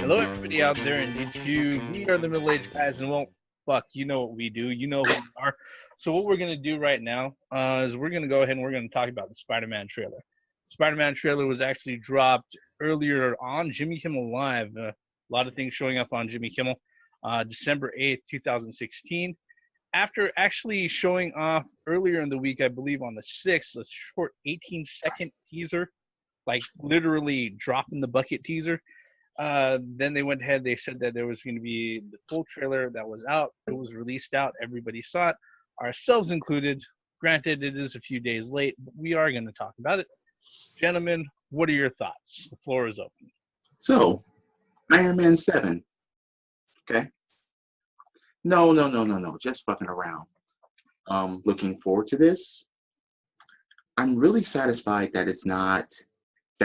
Hello, everybody out there in YouTube. We are the middle-aged guys, and well, fuck, you know what we do. You know who we are. So what we're gonna do right now is we're gonna go ahead and we're gonna talk about the Spider-Man trailer. Spider-Man trailer was actually dropped earlier on Jimmy Kimmel Live. A lot of things showing up on Jimmy Kimmel, December 8th, 2016. After actually showing off earlier in the week, I believe on the 6th, a short 18-second teaser, like literally drop in the bucket teaser. Then they went ahead. They said that there was going to be the full trailer that was out. It was released out. Everybody saw it, ourselves included. Granted, it is a few days late, but we are going to talk about it. Gentlemen, what are your thoughts? The floor is open. So, Iron Man 7. Okay. No. Just fucking around. Looking forward to this. I'm really satisfied that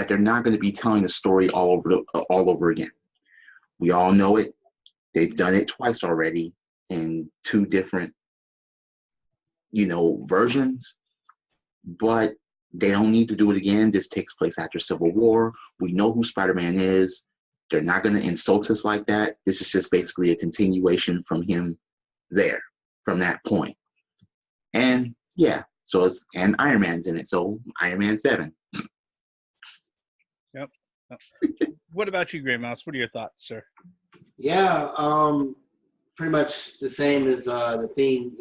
they're not going to be telling the story all over again. We all know it. They've done it twice already in two different, versions. But they don't need to do it again. This takes place after Civil War. We know who Spider-Man is. They're not going to insult us like that. This is just basically a continuation from him from that point. And yeah, and Iron Man's in it. So Iron Man 7. Yep. What about you, Grey Mouse? What are your thoughts, sir? Yeah, pretty much the same as the theme,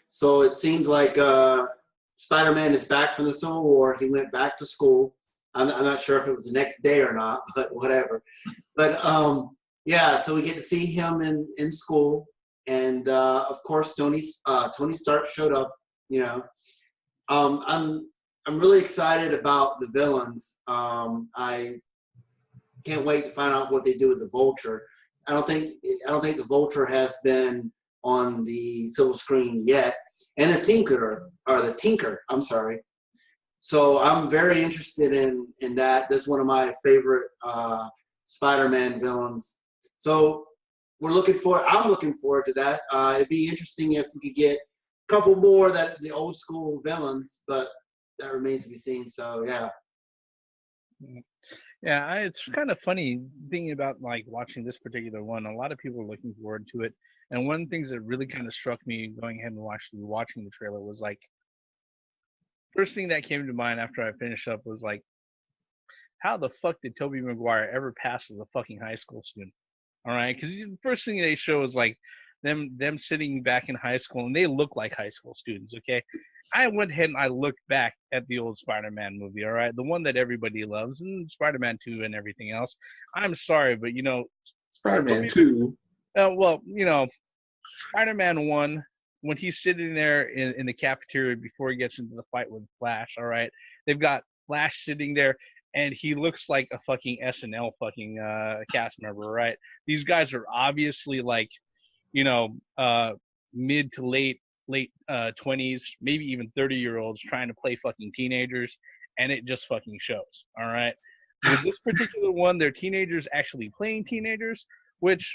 So it seems like Spider-Man is back from the Civil War. He went back to school. I'm not sure if it was the next day or not, but whatever. But yeah, so we get to see him in school, and of course Tony Stark showed up. I'm really excited about the villains. I can't wait to find out what they do with the Vulture. I don't think the Vulture has been on the silver screen yet, and the Tinker. I'm sorry. So I'm very interested in that. That's one of my favorite Spider-Man villains. So I'm looking forward to that. It'd be interesting if we could get a couple more the old school villains, but that remains to be seen. So yeah. Yeah, it's kind of funny thinking about like watching this particular one. A lot of people are looking forward to it, and one of the things that really kind of struck me going ahead and watching the trailer was like, first thing that came to mind after I finished up was like, how the fuck did Tobey Maguire ever pass as a fucking high school student? All right, because the first thing they show is like them sitting back in high school, and they look like high school students. Okay, I went ahead and I looked back at the old Spider-Man movie. All right, the one that everybody loves, and Spider-Man 2 and everything else. I'm sorry, but Spider-Man 2. Spider-Man 1. When he's sitting there in the cafeteria before he gets into the fight with Flash, all right, they've got Flash sitting there, and he looks like a fucking SNL fucking cast member, right? These guys are obviously like, mid to late 20s, maybe even 30-year-olds trying to play fucking teenagers, and it just fucking shows, all right? With this particular one, they're teenagers actually playing teenagers, which,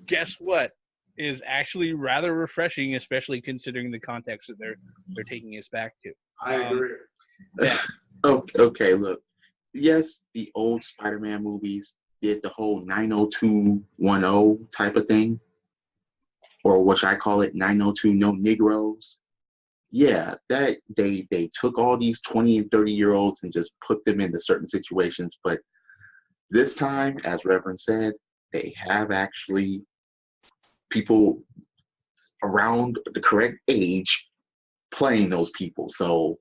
guess what? Is actually rather refreshing, especially considering the context that they're taking us back to. I agree. Yeah. Okay, look. Yes, the old Spider-Man movies did the whole 90210 type of thing, or what I call it 902 no Negroes. Yeah, that they took all these 20 and 30-year-olds and just put them into certain situations, but this time, as Reverend said, they have actually people around the correct age playing those people. So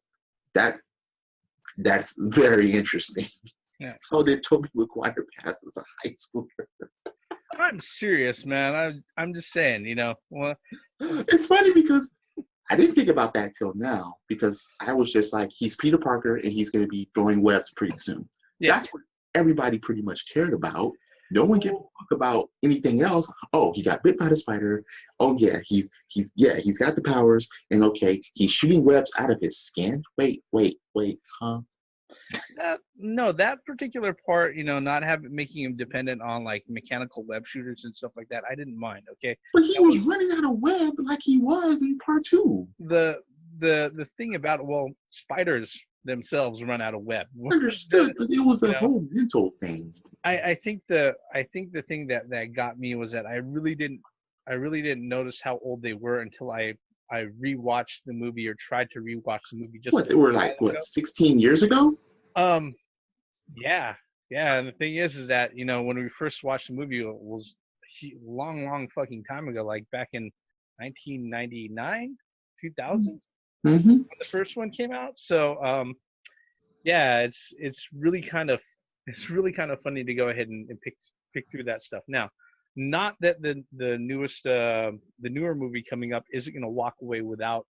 that's very interesting. Yeah. How did Tobey Maguire pass as a high schooler? I'm serious, man. I'm just saying, Well, it's funny because I didn't think about that till now, because I was just like, he's Peter Parker and he's going to be throwing webs pretty soon. Yeah. That's what everybody pretty much cared about. No one gave a fuck about anything else. Oh, he got bit by the spider. Oh yeah, he's got the powers. And okay, he's shooting webs out of his skin. Wait, huh? No, that particular part, not making him dependent on like mechanical web shooters and stuff like that, I didn't mind. Okay, but he was running out of web like he was in part 2. The thing about spiders themselves run out of web. Understood, but it was a whole mental thing. I think the thing that got me was that I really didn't notice how old they were until I rewatched the movie or tried to rewatch the movie just What, a they were while like, ago. what, 16 years ago? Um, yeah, yeah. And the thing is that when we first watched the movie, it was long fucking time ago, like back in 1999, 2000, Mm-hmm. when the first one came out. So yeah, it's really kind of funny to go ahead and pick through that stuff. Now, not that the newer movie coming up isn't going to walk away without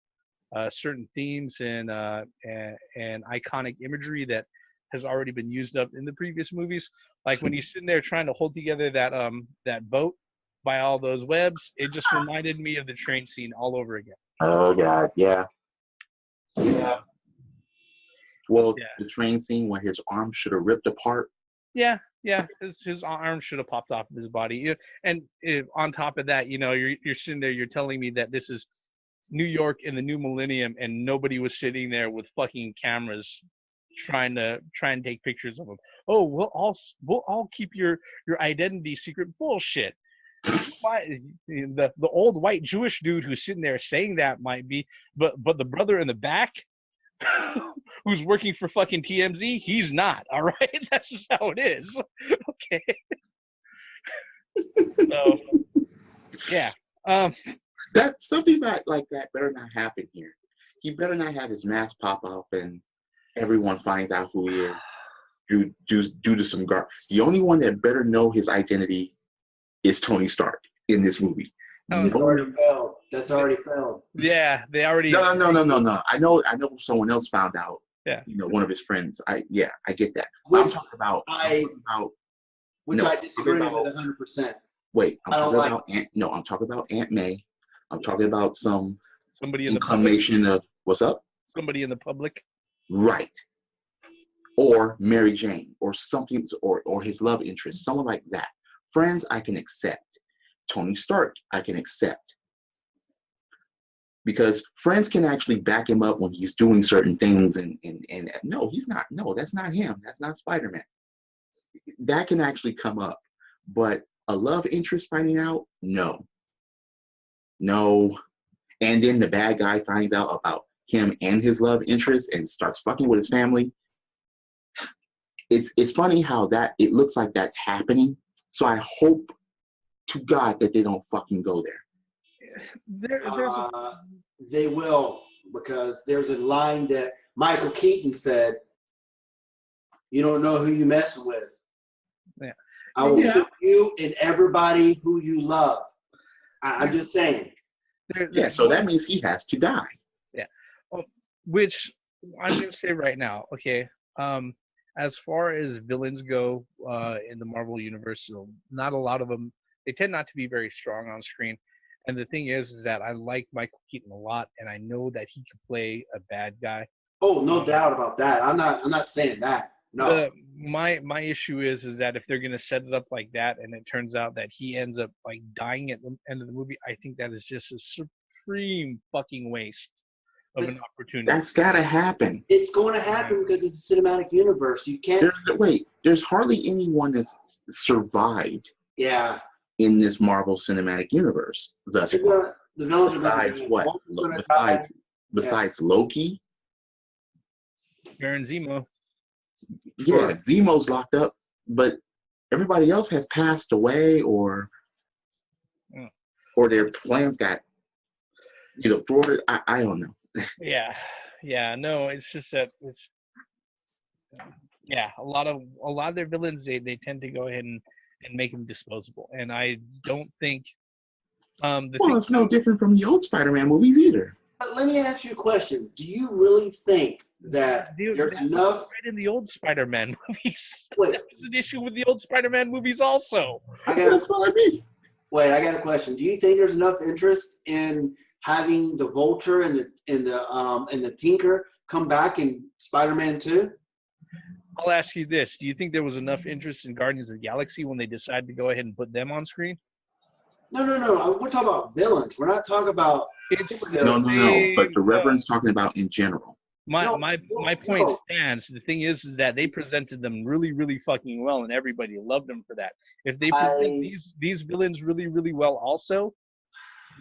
certain themes and iconic imagery that has already been used up in the previous movies. Like when he's sitting there trying to hold together that boat by all those webs, it just reminded me of the train scene all over again. Oh God, yeah. Yeah. Well, Yeah. the train scene where his arm should have ripped apart. Yeah, his arm should have popped off of his body. And on top of that, you're sitting there, you're telling me that this is New York in the new millennium, and nobody was sitting there with fucking cameras trying to take pictures of him. Oh, we'll all keep your identity secret. Bullshit. Why the old white Jewish dude who's sitting there saying that might be, but the brother in the back who's working for fucking TMZ, he's not. All right, that's just how it is. Okay. So yeah. That something like that better not happen here. He better not have his mask pop off and everyone finds out who he is due to some The only one that better know his identity is Tony Stark in this movie. That's already failed. That's already failed. Yeah, they already. No. I know someone else found out. Yeah. One of his friends. I get that. Which I disagree with 100%. Wait, I'm talking about Aunt May. I'm talking about somebody in incarnation of what's up? Somebody in the public. Right. Or Mary Jane or something or his love interest, someone like that. Friends I can accept. Tony Stark I can accept. Because friends can actually back him up when he's doing certain things and no, he's not. No, that's not him. That's not Spider-Man. That can actually come up. But a love interest finding out? No. And then the bad guy finds out about him and his love interest and starts fucking with his family. It's funny how that it looks like that's happening. So I hope to God that they don't fucking go there. They will, because there's a line that Michael Keaton said, "You don't know who you messing with." Yeah. I will kill you and everybody who you love. I'm just saying. So that means he has to die. Yeah. Which I'm going to say right now, okay, as far as villains go in the Marvel Universe, not a lot of them, they tend not to be very strong on screen. And the thing is that I like Michael Keaton a lot, and I know that he could play a bad guy. Oh, no doubt about that. I'm not saying that. No. My issue is that if they're gonna set it up like that, and it turns out that he ends up like dying at the end of the movie, I think that is just a supreme fucking waste of an opportunity. That's gotta happen. It's going to happen because it's a cinematic universe. You can't. There's hardly anyone that's survived. Yeah. In this Marvel Cinematic Universe thus far. Besides what? Besides Loki? Baron Zemo. Yeah, Zemo's locked up, but everybody else has passed away or their plans got thwarted. I don't know. Yeah, no, it's just that it's a lot of their villains they tend to go ahead and make them disposable, and I don't think it's no different from the old Spider-Man movies either. But let me ask you a question. Do you really think that there's enough right in the old Spider-Man movies? Wait. That was an issue with the old Spider-Man movies also. That's what I mean. Wait, I got a question. Do you think there's enough interest in having the Vulture and the Tinker come back in Spider-Man 2? I'll ask you this. Do you think there was enough interest in Guardians of the Galaxy when they decided to go ahead and put them on screen? No. We're talking about villains. We're not talking about No. But the Reverend's talking about in general. My point no. stands. The thing is that they presented them really, really fucking well, and everybody loved them for that. If they present these villains really, really well, also,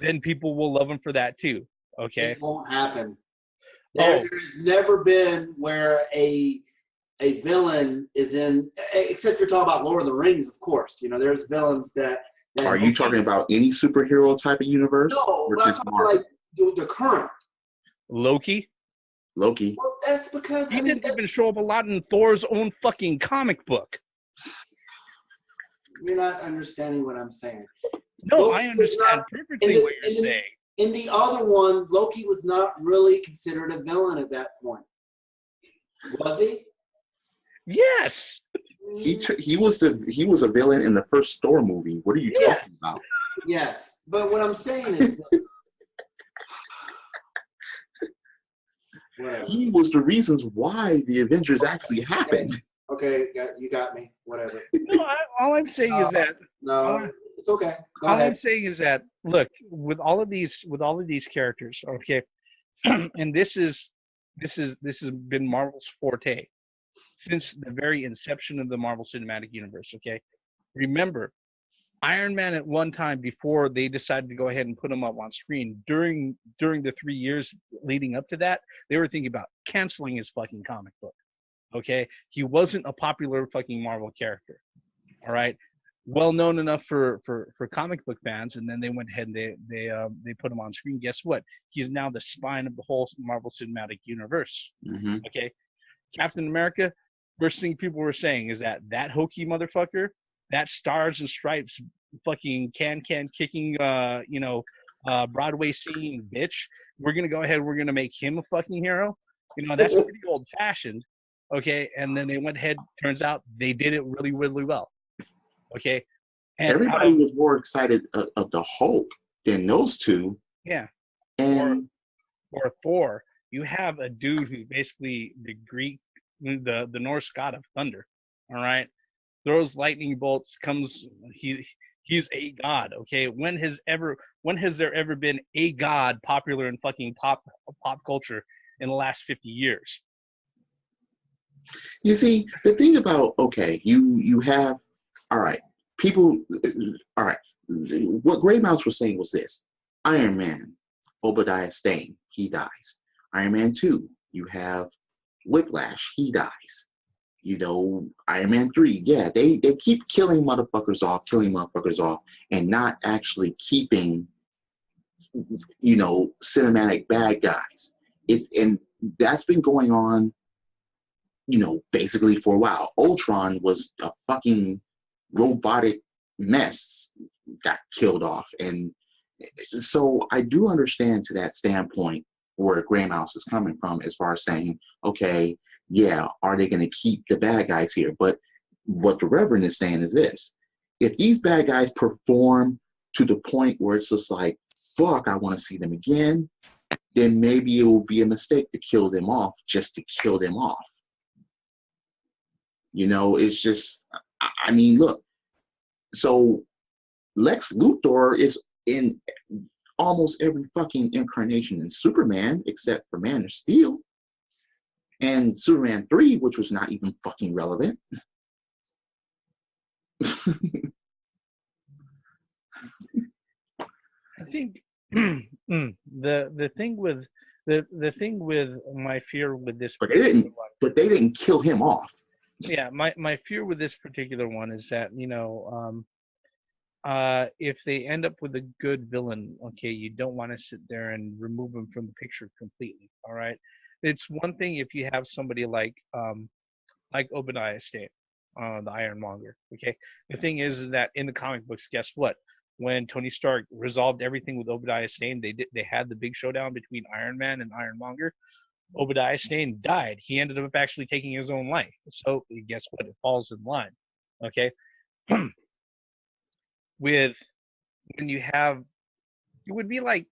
then people will love them for that too. Okay. It won't happen. Oh. There's never been where a villain is in, except you're talking about Lord of the Rings, of course. You know, there's villains that Are you talking about any superhero type of universe? No, but I'm talking like the current. Loki? Well, that's because he didn't even show up a lot in Thor's own fucking comic book. You're not understanding what I'm saying. No, Loki, I understand perfectly what you're saying. In the other one, Loki was not really considered a villain at that point. Was he? Yes. He was a villain in the first Thor movie. What are you talking about? Yes, but what I'm saying is, he was the reasons why the Avengers actually happened. Okay, you got me. Whatever. No, all I'm saying is that it's okay. Go ahead. I'm saying is that look, with all of these characters, okay, and this has been Marvel's forte since the very inception of the Marvel Cinematic Universe. Okay, remember, Iron Man at one time, before they decided to go ahead and put him up on screen, during the 3 years leading up to that, they were thinking about canceling his fucking comic book. Okay, he wasn't a popular fucking Marvel character. All right, well known enough for comic book fans, and then they went ahead and they put him on screen. Guess what? He's now the spine of the whole Marvel Cinematic Universe. Mm-hmm. Okay, Captain America. First thing people were saying is that hokey motherfucker, that Stars and Stripes fucking can kicking Broadway singing bitch, we're gonna go ahead, we're gonna make him a fucking hero. You know, that's pretty old fashioned. Okay, and then they went ahead, turns out they did it really, really well. Okay. And everybody was more excited of the Hulk than those two. Yeah. And or Thor, you have a dude who's basically the Greek, the Norse god of thunder. All right. Throws lightning bolts, he's a god. Okay. When has there ever been a god popular in fucking pop culture in the last 50 years? You see, the thing about, okay, you have, all right, people, all right, what Grey Mouse was saying was this: Iron Man, Obadiah Stane, he dies. Iron Man 2, you have Whiplash, he dies. You know, Iron Man 3, yeah, they keep killing motherfuckers off, and not actually keeping, you know, cinematic bad guys. And that's been going on, you know, basically for a while. Ultron was a fucking robotic mess, got killed off. And so I do understand to that standpoint where Grey Mouse is coming from, as far as saying, okay, yeah, are they going to keep the bad guys here? But what the Reverend is saying is this: if these bad guys perform to the point where it's just like, fuck, I want to see them again, then maybe it will be a mistake to kill them off just to kill them off. You know, it's just, I mean, look, so Lex Luthor is in almost every fucking incarnation in Superman, except for Man of Steel. And Superman 3, which was not even fucking relevant. I think the thing with my fear with this, but they didn't kill him off. Yeah, my fear with this particular one is that, you know, if they end up with a good villain, okay, you don't want to sit there and remove them from the picture completely. All right, it's one thing if you have somebody like Obadiah Stane, the Ironmonger. Okay, the thing is that in the comic books, guess what? When Tony Stark resolved everything with Obadiah Stane, they had the big showdown between Iron Man and Ironmonger. Obadiah Stane died. He ended up actually taking his own life. So guess what? It falls in line. Okay. When you have, it would be like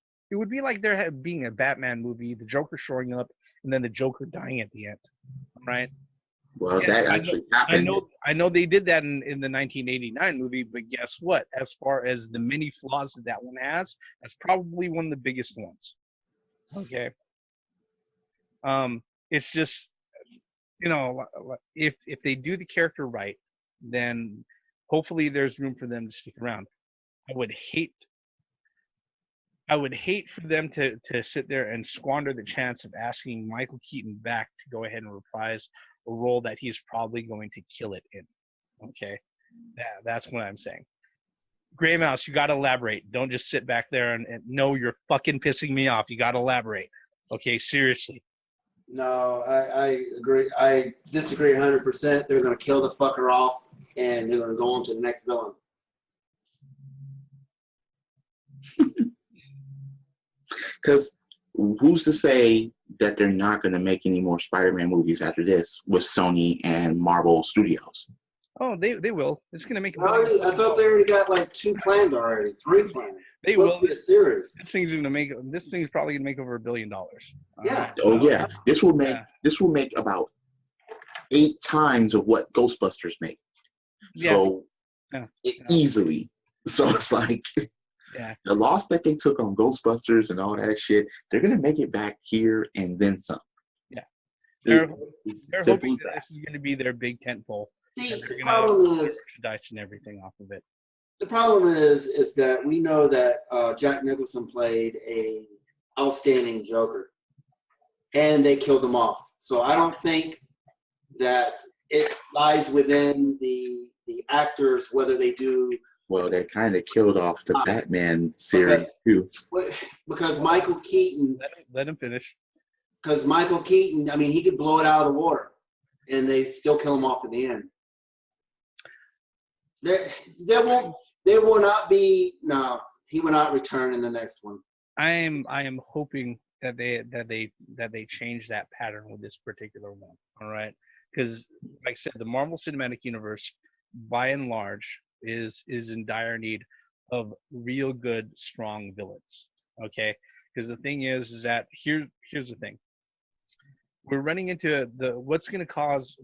there being a Batman movie, the Joker showing up, and then the Joker dying at the end. Right. Well, and that actually happened. I know they did that in the 1989 movie, but guess what? As far as the many flaws that one has, that's probably one of the biggest ones. Okay. it's just, if they do the character right, then hopefully there's room for them to stick around. I would hate for them to sit there and squander the chance of asking Michael Keaton back to go ahead and reprise a role that he's probably going to kill it in. Okay, that's what I'm saying. Gray Mouse, you got to elaborate. Don't just sit back there and no, you're fucking pissing me off. You got to elaborate. Okay, seriously. No, I agree. I disagree 100%. They're going to kill the fucker off, and they're going to go on to the next villain. Because who's to say that they're not going to make any more Spider-Man movies after this with Sony and Marvel Studios? Oh, they will. It's going to make. I thought they already got like 2 planned already, 3 planned. They will. Be a series. This thing's probably going to make over $1 billion. Yeah. Oh yeah. This will make about 8 times of what Ghostbusters made. So easily. So it's like. Yeah. The loss that they took on Ghostbusters and all that shit, they're going to make it back here and then some. Yeah. They're hoping that this is going to be their big tentpole. See, the problem is merchandise and everything off of it. The problem is that we know that Jack Nicholson played a outstanding Joker, and they killed him off. So I don't think that it lies within the actors whether they do. Well, they kind of killed off the Batman series too. Because Michael Keaton. Let him finish. Because Michael Keaton, I mean, he could blow it out of the water, and they still kill him off at the end. There will not be. No, he will not return in the next one. I am hoping that they change that pattern with this particular one. All right, because like I said, the Marvel Cinematic Universe, by and large, is in dire need of real good, strong villains. Okay, because the thing is that here's the thing. We're running into what's going to cause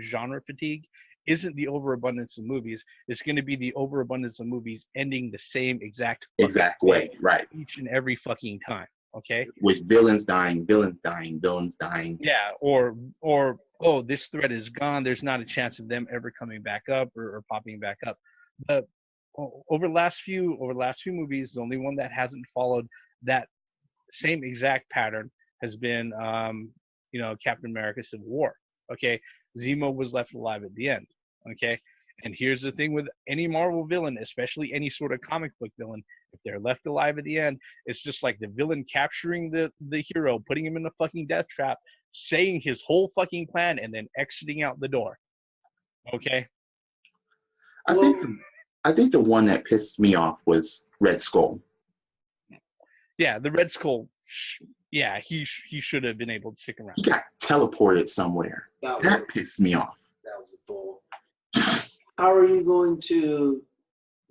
genre fatigue isn't the overabundance of movies. It's going to be the overabundance of movies ending the same exact way, right? Each and every fucking time. Okay. With villains dying. Yeah, or oh, this threat is gone. There's not a chance of them ever coming back up or popping back up. But over the last few movies, the only one that hasn't followed that same exact pattern has been Captain America: Civil War. Okay, Zemo was left alive at the end. Okay, and here's the thing with any Marvel villain, especially any sort of comic book villain, if they're left alive at the end, it's just like the villain capturing the hero, putting him in the fucking death trap, saying his whole fucking plan, and then exiting out the door. Okay. I think the one that pissed me off was Red Skull. Yeah, the Red Skull. Yeah, he should have been able to stick around. He got teleported somewhere. That pissed me off. That was a bull. How are you going to?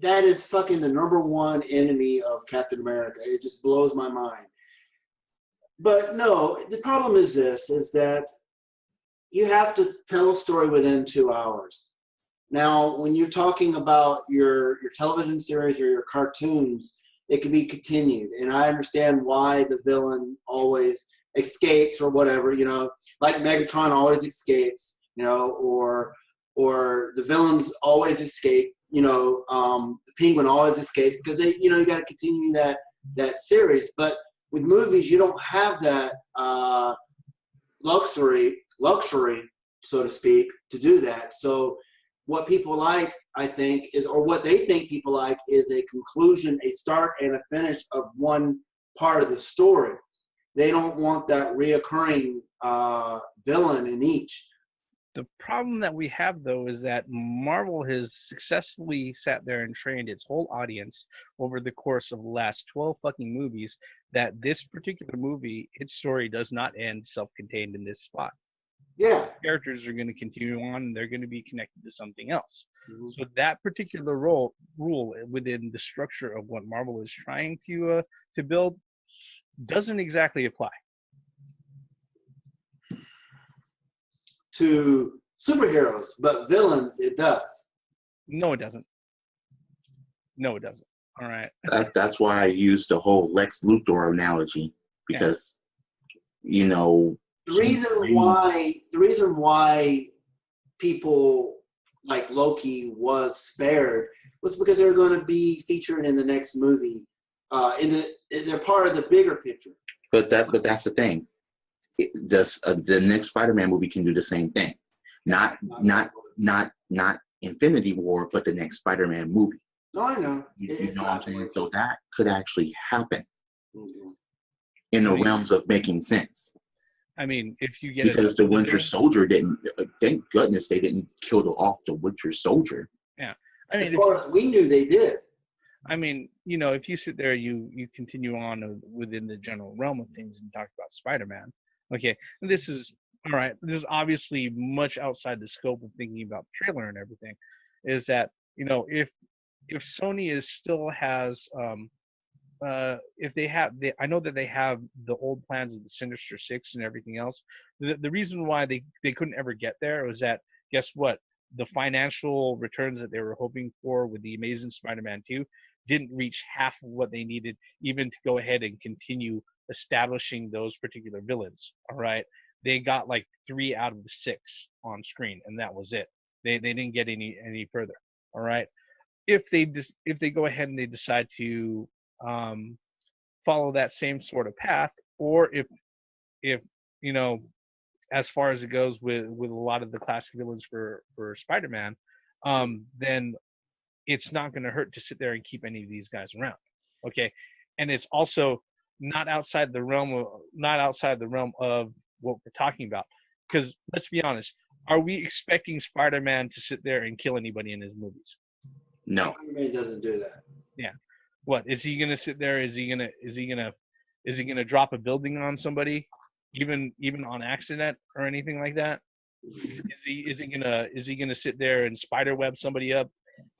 That is fucking the #1 enemy of Captain America. It just blows my mind. But no, the problem is that you have to tell a story within 2 hours. Now, when you're talking about your television series or your cartoons, it can be continued. And I understand why the villain always escapes or whatever, like Megatron always escapes, or the villains always escape, the Penguin always escapes because they, you got to continue that series. But with movies, you don't have that luxury, so to speak, to do that. So what people like, I think, or what they think people like, is a conclusion, a start, and a finish of one part of the story. They don't want that reoccurring villain in each. The problem that we have, though, is that Marvel has successfully sat there and trained its whole audience over the course of the last 12 fucking movies that this particular movie, its story does not end self-contained in this spot. Yeah. Characters are going to continue on, and they're going to be connected to something else. Mm-hmm. So that particular rule within the structure of what Marvel is trying to build doesn't exactly apply. To superheroes, but villains, it does. No, it doesn't. All right. That's why I used the whole Lex Luthor analogy, because, The reason why people like Loki was spared was because they were going to be featured in the next movie. They're part of the bigger picture. But that's the thing. The next Spider-Man movie can do the same thing. Not Infinity War, but the next Spider-Man movie. No, I know. You know what I'm saying? So that could actually happen in the realms of making sense. I mean, if you get because the Winter Soldier didn't. Thank goodness they didn't kill off the Winter Soldier. Yeah, I mean, as far as we knew, they did. I mean, you know, if you sit there, you continue on within the general realm of things and talk about Spider-Man. Okay, this is all right. This is obviously much outside the scope of thinking about the trailer and everything. Is that, you know, if Sony still has if they have, I know that they have the old plans of the Sinister Six and everything else. The reason why they couldn't ever get there was that, guess what? The financial returns that they were hoping for with the Amazing Spider-Man 2 didn't reach half of what they needed even to go ahead and continue establishing those particular villains. All right, they got like 3 out of the 6 on screen, and that was it. They didn't get any further. All right, if they go ahead and they decide to follow that same sort of path, or if you know, as far as it goes with a lot of the classic villains for Spider-Man, then it's not going to hurt to sit there and keep any of these guys around. Okay, and it's also not outside the realm of what we're talking about. Because let's be honest, are we expecting Spider-Man to sit there and kill anybody in his movies? No, Spider-Man doesn't do that. Yeah. What is he gonna sit there? Is he gonna drop a building on somebody, even on accident or anything like that? Is he gonna sit there and spider web somebody up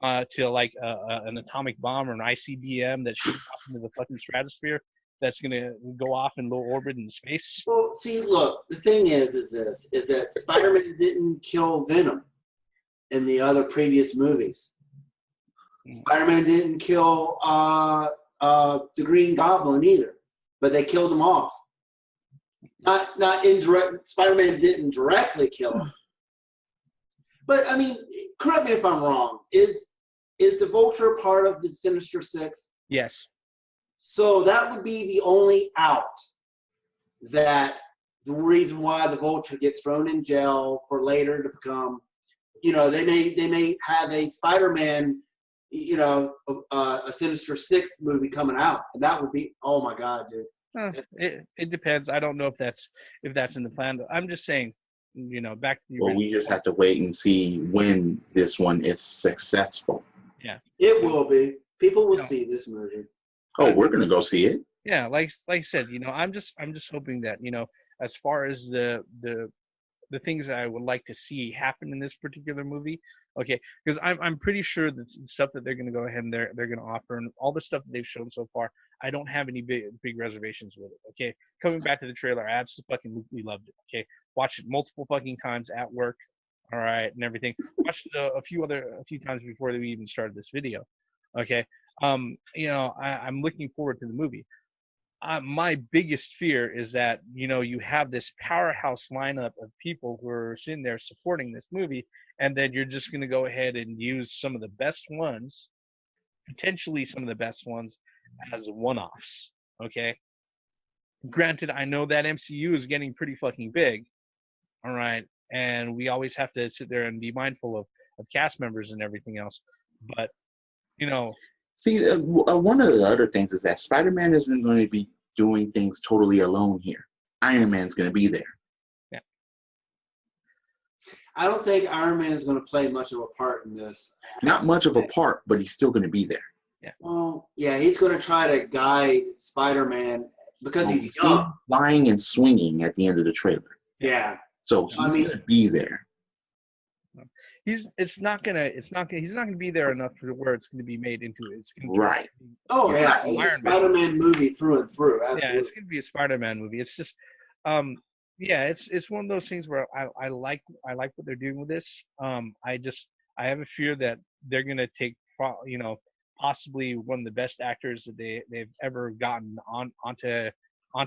to like an atomic bomb or an ICBM that shoots off into the fucking stratosphere? That's gonna go off in low orbit in space. Well, see, look, the thing is that Spider-Man didn't kill Venom in the other previous movies. Spider-Man didn't kill the Green Goblin either, but they killed him off. Not indirect. Spider-Man didn't directly kill him. But I mean, correct me if I'm wrong. Is the Vulture part of the Sinister Six? Yes. So that would be the only out. That the reason why the Vulture gets thrown in jail for later to become, you know, they may have a Spider-Man, you know, a Sinister Six movie coming out, and that would be, oh my god, dude. It depends. I don't know if that's in the plan. I'm just saying, you know, back to the well, we just have to wait and see when this one is successful. Yeah, it will be. People will see this movie. Oh, we're gonna go see it. Yeah, like I said, you know, I'm just hoping that, you know, as far as the things that I would like to see happen in this particular movie, okay, because I'm pretty sure that the stuff that they're going to go ahead and they're going to offer, and all the stuff that they've shown so far, I don't have any big reservations with it. Okay, coming back to the trailer, I absolutely loved it. Okay, watched it multiple fucking times at work, all right, and everything. Watched it a few times before we even started this video. Okay, you know, I'm looking forward to the movie. My biggest fear is that, you know, you have this powerhouse lineup of people who are sitting there supporting this movie, and then you're just going to go ahead and use some of the best ones, potentially some of the best ones, as one-offs. Okay. Granted, I know that MCU is getting pretty fucking big, all right, and we always have to sit there and be mindful of cast members and everything else, but, you know. See, one of the other things is that Spider-Man isn't going to be doing things totally alone here. Iron Man's going to be there. Yeah. I don't think Iron Man is going to play much of a part in this. Not much of a part, but he's still going to be there. Yeah. Well, yeah, he's going to try to guide Spider-Man because he's young. Flying and swinging at the end of the trailer. Yeah. So he's going to be there. He's not gonna be there enough to where it's gonna be made into right. Oh yeah, it's a Spider-Man movie through and through. Absolutely. Yeah, it's gonna be a Spider-Man movie. It's just, yeah, it's one of those things where I like what they're doing with this. I have a fear that they're gonna take, you know, possibly one of the best actors that they've ever gotten onto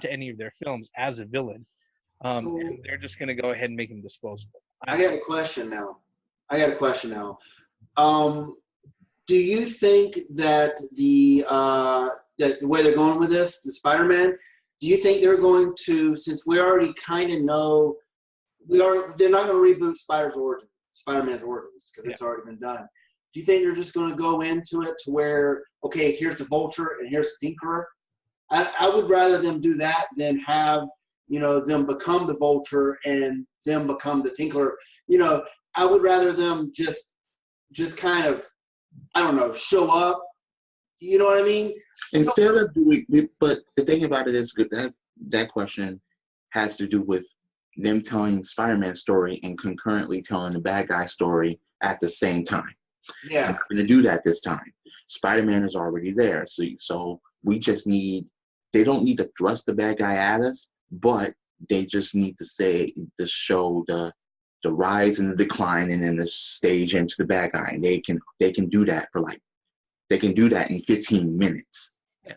any of their films as a villain. And they're just going to go ahead and make him disposable. I got a question now. Do you think that that the way they're going with this, the Spider-Man, do you think they're going to, since we already kind of know, they're not going to reboot Spider-Man's origins because it's already been done. Do you think they're just going to go into it to where, okay, here's the Vulture and here's the Tinkerer? I would rather them do that than have, them become the Vulture and them become the Tinkerer. I would rather them just kind of, I don't know, show up. You know what I mean? Instead of doing, but the thing about it is that question has to do with them telling Spider-Man's story and concurrently telling the bad guy story at the same time. Yeah. They're not going to do that this time. Spider-Man is already there. So we just they don't need to thrust the bad guy at us, but they just need to show the rise and the decline and then the stage into the bad guy. And they can do that they can do that in 15 minutes. Yeah.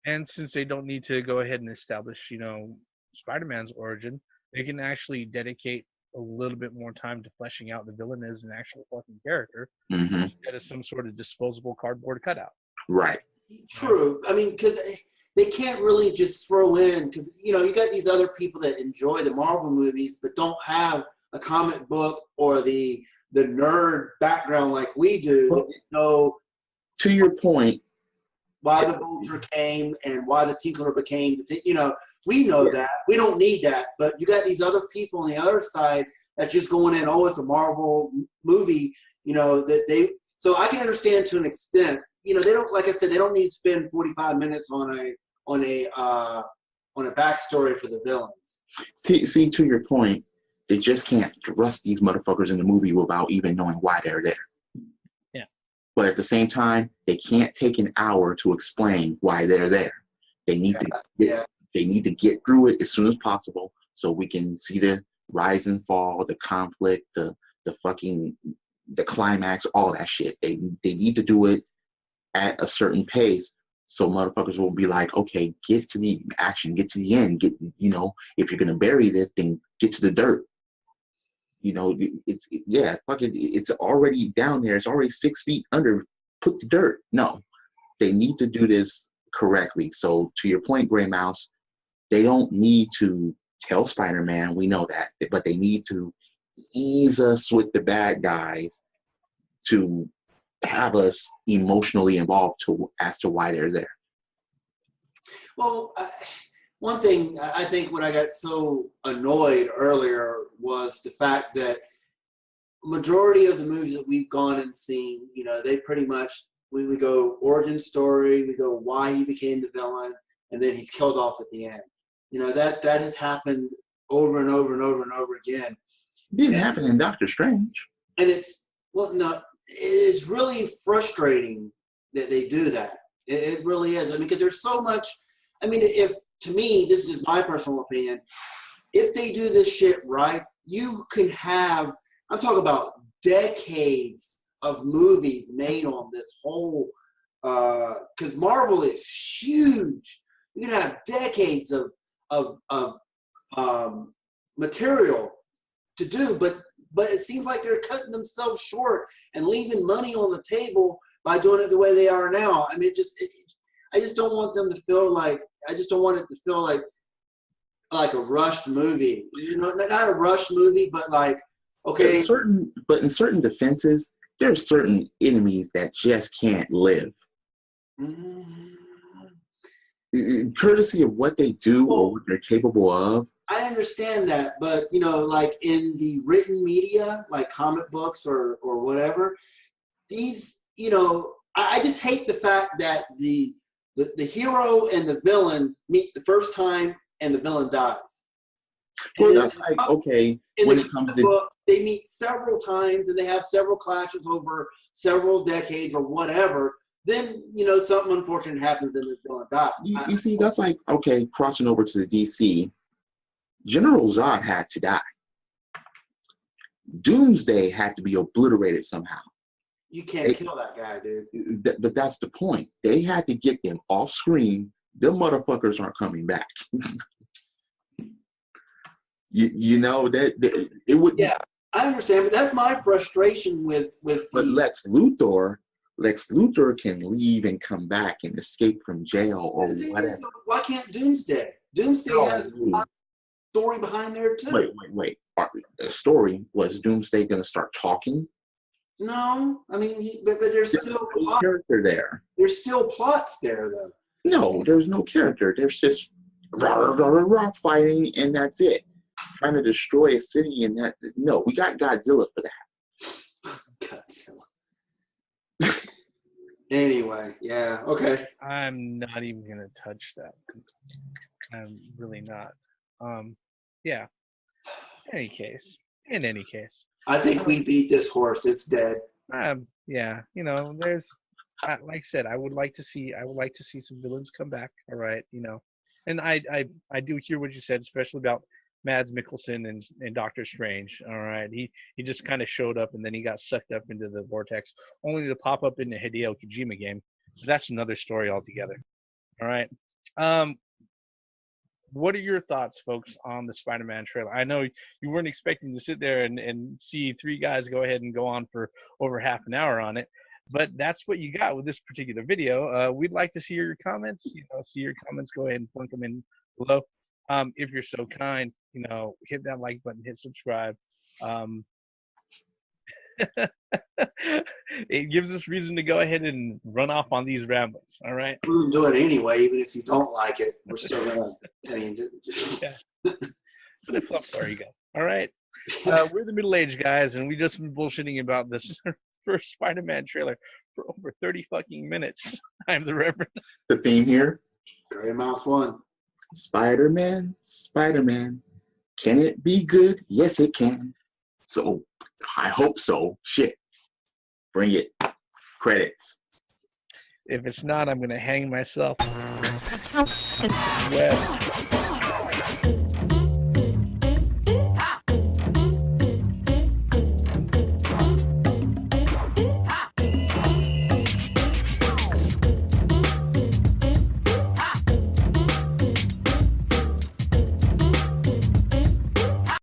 And since they don't need to go ahead and establish, Spider-Man's origin, they can actually dedicate a little bit more time to fleshing out the villain as an actual fucking character instead of some sort of disposable cardboard cutout. Right. True. I mean, because they can't really just throw in, because, you got these other people that enjoy the Marvel movies but don't have a comic book or the nerd background like we do. Well, know to your point, why the Vulture came and why the Tinkerer became we know that. We don't need that. But you got these other people on the other side that's just going in, it's a Marvel movie, so I can understand to an extent. They don't, like I said, they don't need to spend 45 minutes on a backstory for the villains. See, to your point, they just can't thrust these motherfuckers in the movie without even knowing why they're there. Yeah. But at the same time, they can't take an hour to explain why they're there. They need They need to get through it as soon as possible so we can see the rise and fall, the conflict, the climax, all that shit. They need to do it at a certain pace so motherfuckers will be like, okay, get to the action, get to the end, if you're gonna bury this, then get to the dirt. It's already down there. It's already 6 feet under. Put the dirt. No, they need to do this correctly. So to your point, Gray Mouse, they don't need to tell Spider-Man, we know that, but they need to ease us with the bad guys to have us emotionally involved as to why they're there. Well, one thing I think when I got so annoyed earlier was the fact that majority of the movies that we've gone and seen, they pretty much, we go origin story, we go why he became the villain, and then he's killed off at the end. That has happened over and over and over and over again. It didn't happen in Doctor Strange. And it's really frustrating that they do that. It really is. Because there's so much. To me, this is just my personal opinion. If they do this shit right, you can have, I'm talking about decades of movies made on this whole, because Marvel is huge. You can have decades of material to do, but it seems like they're cutting themselves short and leaving money on the table by doing it the way they are now. I just don't want them to feel like, I just don't want it to feel like a rushed movie. Not a rushed movie, but like, okay. In certain defenses, there are certain enemies that just can't live. Courtesy of what they do or what they're capable of. I understand that, but like in the written media, like comic books or whatever, these, I just hate the fact that the hero and the villain meet the first time and the villain dies. Well, that's like, okay, when it comes to book, they meet several times and they have several clashes over several decades or whatever. Then, something unfortunate happens and the villain dies. You see, that's like, okay, crossing over to the DC, General Zod had to die. Doomsday had to be obliterated somehow. You can't kill that guy, dude. But that's the point. They had to get them off screen. Them motherfuckers aren't coming back. You know that it would. Yeah, I understand, but that's my frustration with But Lex Luthor can leave and come back and escape from jail or whatever. Why can't Doomsday? Doomsday has a story behind there too. Wait. The story was Doomsday going to start talking? No, I mean, but there's still no character there. There's still plots there, though. No, there's no character. There's just fighting, and that's it. Trying to destroy a city, and that. No, we got Godzilla for that. Godzilla. Anyway, yeah, okay. I'm not even gonna touch that. I'm really not. Yeah. In any case. I think we beat this horse. It's dead. Yeah. You know, there's, like I said, I would like to see some villains come back. All right. You know, and I do hear what you said, especially about Mads Mikkelsen and Doctor Strange. All right. He just kind of showed up and then he got sucked up into the vortex, only to pop up in the Hideo Kojima game. But that's another story altogether. All right. What are your thoughts, folks, on the Spider-Man trailer? I know you weren't expecting to sit there and see three guys go ahead and go on for over half an hour on it, but that's what you got with this particular video. We'd like to see your comments. Go ahead and plunk them in below. If you're so kind, hit that like button, hit subscribe. It gives us reason to go ahead and run off on these rambles. All right. We'll do it anyway, even if you don't like it. We're still gonna. I mean, yeah. Sorry, you go. All right. We're the middle-aged guys, and we just been bullshitting about this first Spider-Man trailer for over 30 fucking minutes. I'm the Reverend. The theme here. Gray Mouse 1. Spider-Man. Can it be good? Yes, it can. So I hope so. Shit. Bring it. Credits. If it's not, I'm going to hang myself. Well.